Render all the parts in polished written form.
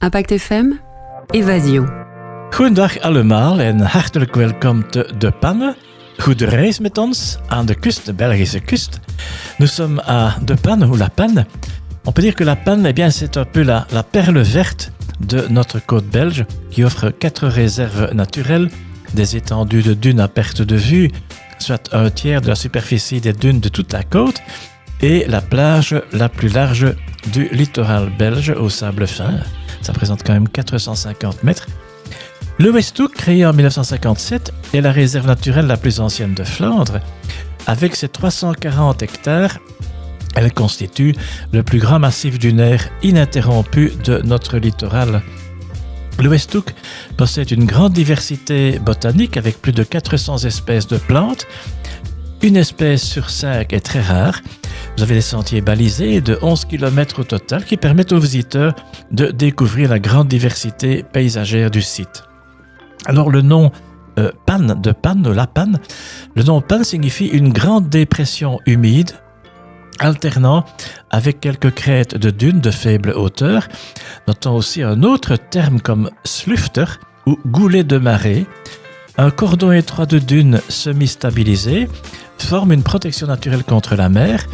Impact FM, Évasion. Goedendag allemaal en hartelijk welkom te De Panne. Goede reis met ons aan de kust, de Belgische kust. Nous sommes à De Panne ou La Panne. On peut dire que La Panne, eh bien, c'est un peu la perle verte de notre côte belge qui offre 4 réserves naturelles, des étendues de dunes à perte de vue, soit un tiers de la superficie des dunes de toute la côte, et la plage la plus large du littoral belge au sable fin. Ça représente quand même 450 mètres. Le Westhoek, créé en 1957, est la réserve naturelle la plus ancienne de Flandre. Avec ses 340 hectares, elle constitue le plus grand massif dunaire ininterrompu de notre littoral. Le Westhoek possède une grande diversité botanique avec plus de 400 espèces de plantes. Une espèce sur 5 est très rare. Vous avez des sentiers balisés de 11 km au total qui permettent aux visiteurs de découvrir la grande diversité paysagère du site. Alors le nom Panne, de Panne, La Panne, le nom Panne signifie une grande dépression humide, alternant avec quelques crêtes de dunes de faible hauteur. Notons aussi un autre terme comme slufter ou goulet de marée. Un cordon étroit de dunes semi-stabilisées forme une protection naturelle contre la mer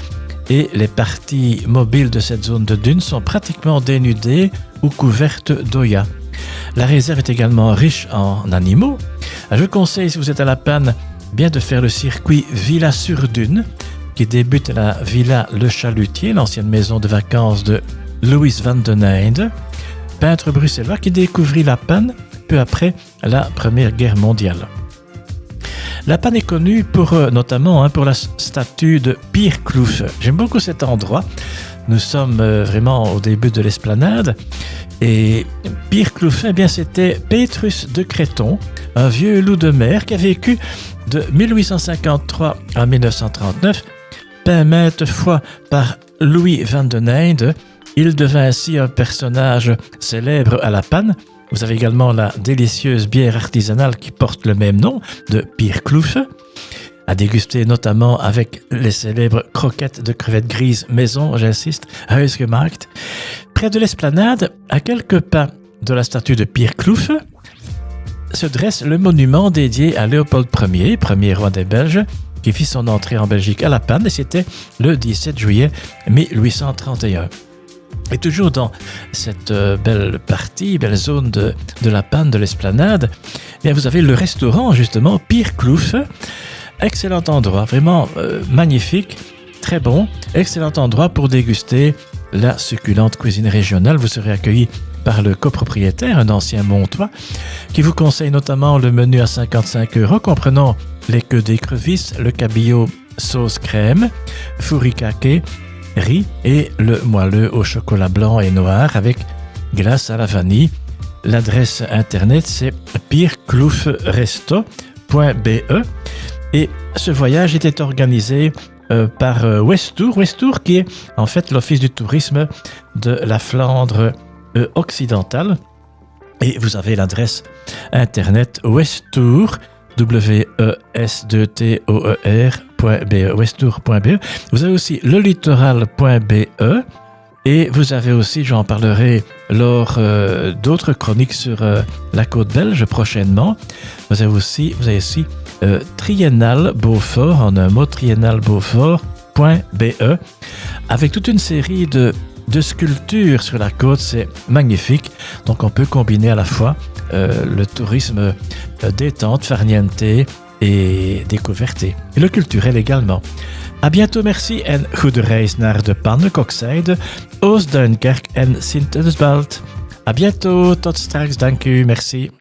et les parties mobiles de cette zone de dunes sont pratiquement dénudées ou couvertes d'oya. La réserve est également riche en animaux. Je conseille, si vous êtes à La Panne, bien de faire le circuit Villa sur Dune, qui débute à la Villa Le Chalutier, l'ancienne maison de vacances de Louis van den Eynde, peintre bruxellois qui découvrit La Panne peu après la Première Guerre mondiale. La Panne est connue notamment pour la statue de Pier Kloof. J'aime beaucoup cet endroit. Nous sommes vraiment au début de l'esplanade. Et Pier Kloof, eh bien, c'était Petrus de Creton, un vieux loup de mer qui a vécu de 1853 à 1939. Peint maintes fois par Louis van den Eynde, il devint ainsi un personnage célèbre à La Panne. Vous avez également la délicieuse bière artisanale qui porte le même nom, de Pier Kloof, à déguster notamment avec les célèbres croquettes de crevettes grises maison, j'insiste, huisgemaakt. Près de l'esplanade, à quelques pas de la statue de Pier Kloof, se dresse le monument dédié à Léopold Ier, premier roi des Belges, qui fit son entrée en Belgique à La Panne, et c'était le 17 juillet 1831. Et toujours dans cette belle zone de La Panne, de l'esplanade, eh bien vous avez le restaurant justement Pier Kloof. Excellent endroit, vraiment magnifique, très bon, excellent endroit pour déguster la succulente cuisine régionale. Vous serez accueilli par le copropriétaire, un ancien Montois, qui vous conseille notamment le menu à 55 € comprenant les queues d'écrevisses, le cabillaud sauce crème, furikake, riz et le moelleux au chocolat blanc et noir avec glace à la vanille. L'adresse internet c'est pierkloofresto.be et ce voyage était organisé par Westhoek qui est en fait l'office du tourisme de la Flandre occidentale, et vous avez l'adresse internet Westhoek, westhoek.be. Vous avez aussi lelittoral.be et vous avez aussi, j'en parlerai lors d'autres chroniques sur la côte belge prochainement. Vous avez aussi Triennale Beaufort, en un mot, triennalbeaufort.be, avec toute une série de sculptures sur la côte. C'est magnifique. Donc on peut combiner à la fois le tourisme détente, farniente et découverte, et le culturel également. À bientôt, merci en goede reis naar De Panne, Kokzijde, Oost-Duinkerke en Sint-Eusbald. À bientôt, tot straks, dank u, merci.